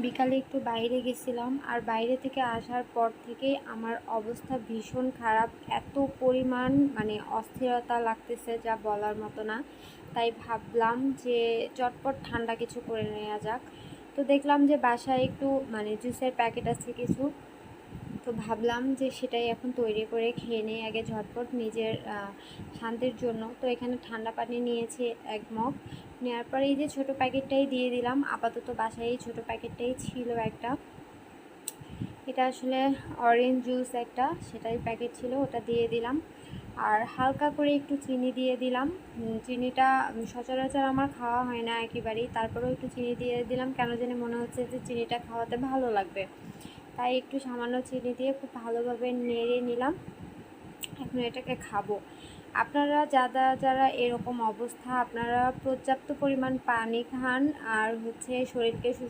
বিকালে একটু বাইরে গেছিলাম, আর বাইরে থেকে আসার পর থেকেই আমার অবস্থা ভীষণ খারাপ। এত পরিমাণ মানে অস্থিরতা লাগতেছে যা বলার মতো না। তাই ভাবলাম যে চটপট ঠান্ডা কিছু করে নেওয়া যাক। তো দেখলাম যে বাসায় একটু মানে জুসের প্যাকেট আছে কিছু, তো ভাবলাম যে সেটাই এখন তৈরি করে খেয়ে নেই আগে ঝটপট নিজের শান্তির জন্য। তো এখানে ঠান্ডা পানি নিয়েছি 1 মগ। নেওয়ার পরে এই যে ছোটো প্যাকেটটাই দিয়ে দিলাম, আপাতত বাসায় এই ছোটো প্যাকেটটাই ছিল একটা। এটা আসলে অরেঞ্জ জুস একটা, সেটাই প্যাকেট ছিল, ওটা দিয়ে দিলাম। আর হালকা করে একটু চিনি দিয়ে দিলাম। চিনিটা সচরাচর আমার খাওয়া হয় না একেবারেই, তারপরেও একটু চিনি দিয়ে দিলাম, কেন জানি মনে হচ্ছে যে চিনিটা খাওয়াতে ভালো লাগবে। তাই একটু সামান্য চিনি দিয়ে খুব ভালোভাবে নেড়ে নিলাম। এখন এটাকে খাবো। আপনারা যারা যারা এরকম অবস্থা, আপনারা পর্যাপ্ত পরিমাণ পানি খান আর হচ্ছে শরীরকে সুস্থ